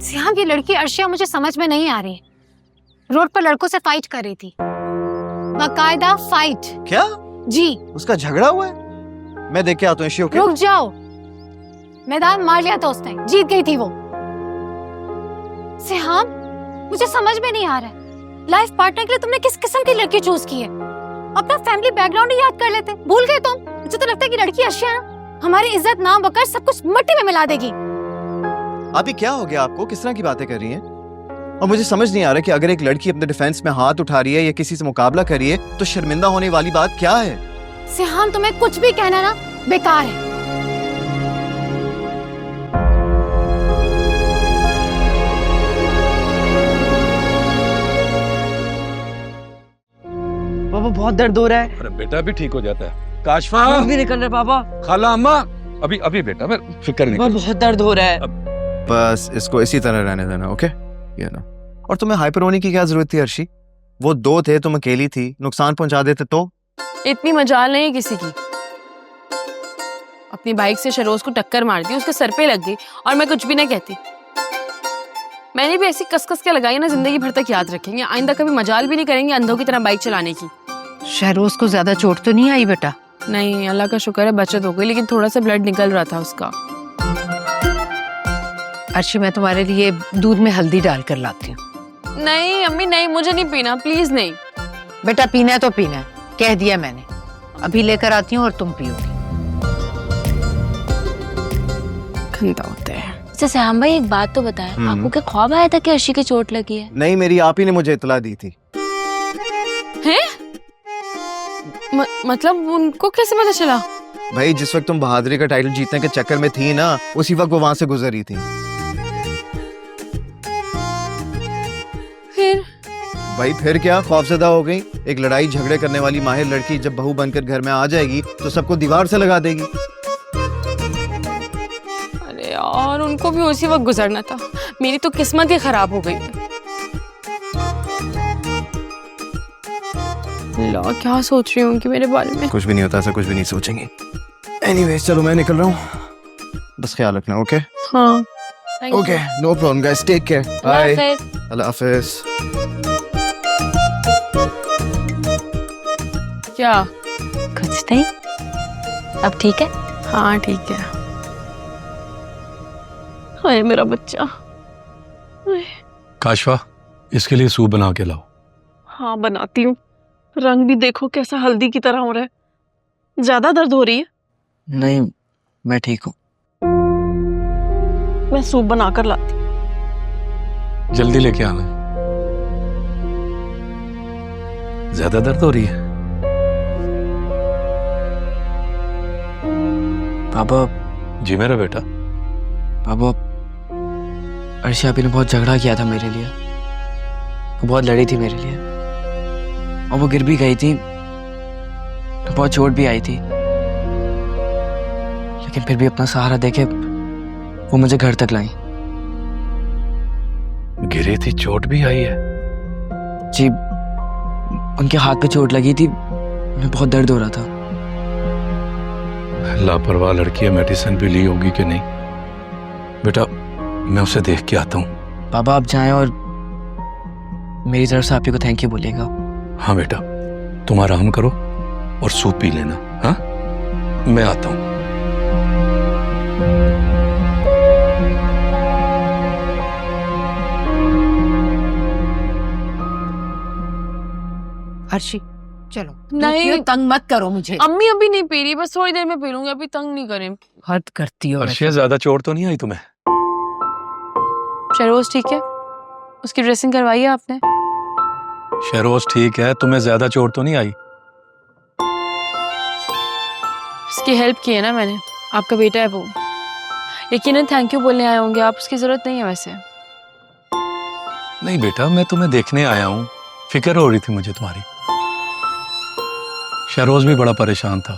SIAM, ये लड़की अर्शिया मुझे समझ में नहीं आ रही। रोड पर लड़कों से फाइट कर रही थी, बाकायदा फाइट। क्या? जी। उसका झगड़ा हुआ है? मैं देख के आता हूँ। रुक जाओ, मैदान मार लिया था उसने, जीत गई थी वो। सियाम, मुझे समझ में नहीं आ रहा है, लाइफ पार्टनर के लिए तुमने किस किस्म की लड़की चूज की है? अपना फैमिली बैकग्राउंड ही याद कर लेते, भूल गए तुम? मुझे तो लगता है कि लड़की अर्शिया ना हमारी इज्जत, नाम वकार सब कुछ मिट्टी में मिला देगी। अभी क्या हो गया आपको? किस तरह की बातें कर रही हैं? और मुझे समझ नहीं आ रहा कि अगर एक लड़की अपने डिफेंस में हाथ उठा रही है या किसी से मुकाबला कर रही है तो शर्मिंदा होने वाली बात क्या है? सियाम, तुम्हें कुछ भी कहना ना बेकार है। पापा बहुत दर्द हो रहा है। अरे बेटा अभी ठीक हो जाता है। काशफा भी निकल रहा है पापा। खाला अम्मा, अभी अभी बेटा मैं फिक्र नहीं कर। बहुत दर्द हो रहा है। बस इसको इसी तरह रहने देना, ओके? ये ना। और तुम्हें हाइपर होने की क्या जरूरत थी अर्शी? वो दो थे, तुम अकेली थी, नुकसान पहुंचा देते तो? इतनी मजाल नहीं है किसी की। अपनी बाइक से शरोज को टक्कर मार दी, उसके सर पे लग गई और मैं कुछ भी नहीं कहती। मैंने भी ऐसी कसकस के लगाई ना, जिंदगी भर तक याद रखेंगे। आइंदा कभी मजाल भी नहीं करेंगे अंधों की तरह बाइक चलाने की। शहरोज को ज्यादा चोट तो नहीं आई बेटा? नहीं, अल्लाह का शुक्र है बचत हो गई, लेकिन थोड़ा सा ब्लड निकल रहा था उसका। अर्शी, मैं तुम्हारे लिए दूध में हल्दी डाल कर लाती हूँ। नहीं अम्मी नहीं, मुझे नहीं पीना, प्लीज नहीं। बेटा पीना है तो पीना है, कह दिया मैंने। अभी लेकर आती हूँ और तुम पियोगी। गंदा होता है। अच्छा सियाम भाई, एक बात तो बताएं, आपको क्या ख्वाब आया था कि अर्शी की चोट लगी है? नहीं, मेरी आप ही ने मुझे इतला दी थी। हैं? मतलब उनको कैसे पता चला? भाई जिस वक्त तुम बहादुरी का टाइटल जीतने के चक्कर में थी ना, उसी वक्त वो वहां से गुजर रही थी। फिर? भाई फिर क्या, खौफजदा हो गई। एक लड़ाई झगड़े करने वाली माहिर लड़की जब बहू बनकर घर में आ जाएगी तो सबको दीवार से लगा देगी। अरे यार, उनको भी उसी वक्त गुजरना था। मेरी तो किस्मत ही खराब हो गई है। ला, क्या सोच रही हूँ कि मेरे बारे में? कुछ भी नहीं होता, ऐसा कुछ भी नहीं सोचेंगे। एनीवेज चलो मैं निकल रहा हूँ, बस ख्याल रखना, ओके? हाँ okay, no problem guys, take care, bye, अल्लाह हाफिज। क्या? कुछ नहीं, अब ठीक है? हाँ ठीक है। हाय मेरा बच्चा। काशफा, इसके लिए सूप बना के लाओ। हाँ बनाती हूँ। रंग भी देखो कैसा हल्दी की तरह हो रहा है। ज्यादा दर्द हो रही है? नहीं, मैं ठीक हूँ। मैं सूप बनाकर लाती हूँ। जल्दी लेके आना। ज्यादा दर्द हो रही है? पापा। जी मेरा बेटा। पापा, अर्शी आपी ने बहुत झगड़ा किया था मेरे लिए। वो बहुत लड़ी थी मेरे लिए और वो गिर भी गई थी, बहुत चोट भी आई थी, लेकिन फिर भी अपना सहारा देके वो मुझे घर तक लाई। गिरी थी, चोट भी आई है? जी, उनके हाथ पे चोट लगी थी, उन्हें बहुत दर्द हो रहा था। लापरवाह लड़की है, मेडिसिन भी ली होगी कि नहीं? बेटा मैं उसे देख के आता हूँ। पापा आप जाएं और मेरी तरफ से आप ही को थैंक यू बोलिएगा। हाँ बेटा, तुम आराम करो और सूप पी लेना। हाँ, मैं आता हूँ। अर्शी चलो। नहीं, तंग मत करो मुझे। अम्मी अभी नहीं पी रही, बस थोड़ी देर में पी लूंगी, अभी तंग नहीं करें। हद करती हो। अर्शिया, ज्यादा चोट तो नहीं आई तुम्हें? शहरोज ठीक है? उसकी ड्रेसिंग करवाई है आपने? शहरोज ठीक है, तुम्हें ज्यादा चोट तो नहीं आई? उसकी हेल्प की है ना मैंने, आपका बेटा है वो। यकीनन थैंक यू बोलने आए होंगे आप, उसकी जरूरत नहीं है वैसे। नहीं बेटा, मैं तुम्हें देखने आया हूँ, फिक्र हो रही थी मुझे तुम्हारी। शहरोज भी बड़ा परेशान था,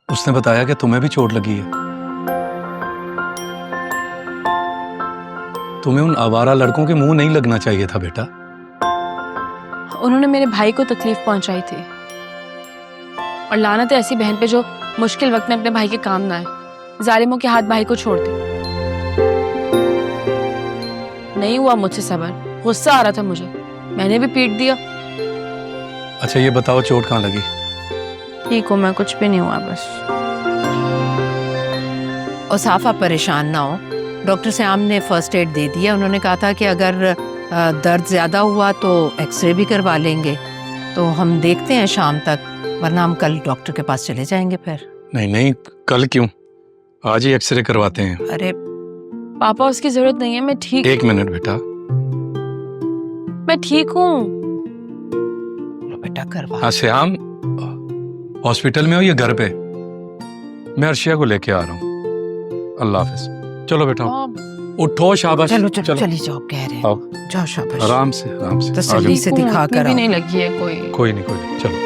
उसने बताया कि तुम्हें भी चोट लगी है। तुम्हें उन आवारा लड़कों के मुंह नहीं लगना चाहिए था बेटा। उन्होंने मेरे भाई को तकलीफ पहुंचाई थी, और लानत है ऐसी बहन पे जो मुश्किल वक्त में अपने भाई के काम ना आए। जालिमों के हाथ भाई को छोड़ दे। नहीं हुआ मुझसे सबर, गुस्सा आ रहा था मुझे, मैंने भी पीट दिया। अच्छा ये बताओ चोट कहाँ लगी? ठीक हूँ मैं, कुछ भी नहीं हुआ बस। और साफ आप परेशान ना हो, डॉक्टर श्याम ने फर्स्ट एड दे दिया। उन्होंने कहा था कि अगर दर्द ज्यादा हुआ तो एक्सरे भी करवा लेंगे। तो हम देखते हैं शाम तक, वरना हम कल डॉक्टर के पास चले जाएंगे फिर। नहीं नहीं, कल क्यों, आज ही एक्सरे करवाते हैं। अरे पापा उसकी जरूरत नहीं है, मैं ठीक, एक मिनट बेटा। मैं ठीक हूँ। लो बेटा करवा। हाँ श्याम, हॉस्पिटल में हो या घर पे? मैं अर्शिया को लेके आ रहा हूँ। अल्लाह हाफिज। चलो बेटा उठो, शाबाश। चलो चलो चली जाओ, कह रहे आओ। हैं जाओ, शाबाश। आराम से आराम से। तसल्ली आ से ठीक हूँ, दिखा इतनी कर भी आओ। नहीं लगी है कोई। जाओ। कोई नहीं, चलो।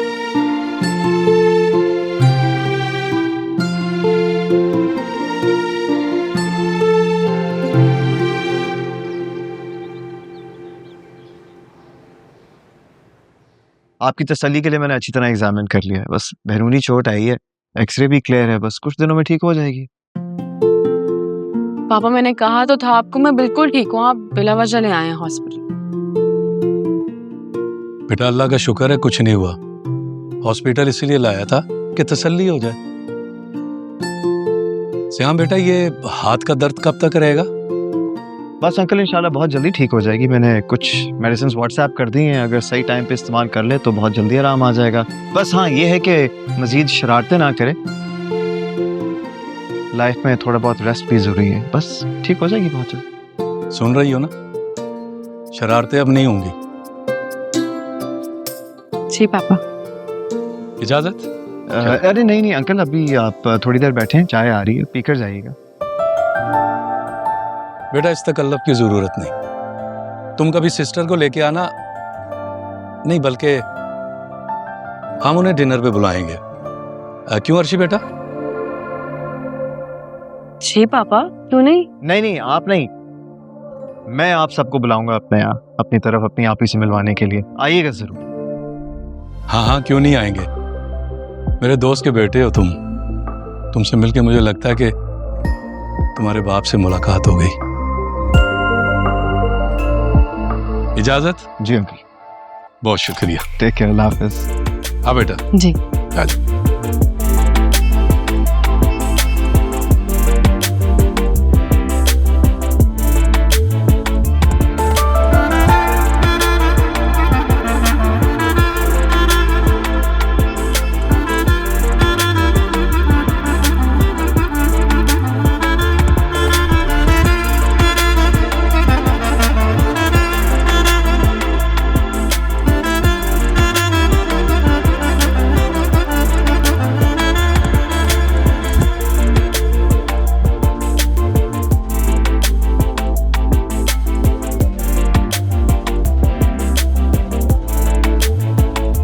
आपकी तसल्ली के लिए मैंने अच्छी तरह एग्जामिन कर लिया है, बस बैरूनी चोट आई है, एक्सरे भी क्लियर है, बस कुछ दिनों में ठीक हो जाएगी। पापा मैंने कहा तो था आपको, मैं बिल्कुल ठीक हूँ, आप बिला वजह ले आए हैं हॉस्पिटल। बेटा अल्लाह का शुक्र है कुछ नहीं हुआ। हॉस्पिटल इसीलिए लाया था कि तसल्ली हो जाए। श्याम बेटा, ये हाथ का दर्द कब तक रहेगा? बस अंकल इंशाल्लाह बहुत जल्दी ठीक हो जाएगी। मैंने कुछ मेडिसिन व्हाट्सएप कर दी हैं, अगर सही टाइम पे इस्तेमाल कर ले तो बहुत जल्दी आराम आ जाएगा। बस हाँ ये है कि मजीद शरारतें ना करें, लाइफ में थोड़ा बहुत रेस्ट भी जरूरी है, बस ठीक हो जाएगी बहुत जल्दी। सुन रही हो ना, शरारतें अब नहीं होंगी। जी पापा। इजाजत। अरे नहीं नहीं अंकल, अभी आप थोड़ी देर बैठे हैं, चाय आ रही है, पीकर जाइएगा। बेटा इस तकल्लुफ की जरूरत नहीं, तुम कभी सिस्टर को लेके आना, नहीं बल्कि हम उन्हें डिनर पे बुलाएंगे। क्यों अर्शी बेटा? जी पापा, क्यों नहीं? नहीं नहीं आप नहीं, मैं आप सबको बुलाऊंगा अपने यहाँ, अपनी तरफ अपनी आप ही से मिलवाने के लिए, आइएगा जरूर। हाँ हाँ क्यों नहीं आएंगे, मेरे दोस्त के बेटे हो तुम। तुमसे मिलके मुझे लगता है कि तुम्हारे बाप से मुलाकात हो गई। इजाजत। जी अंकल, बहुत शुक्रिया। टेक केयर, अल्लाह हाफिज। हाँ बेटा जी। आ जाओ।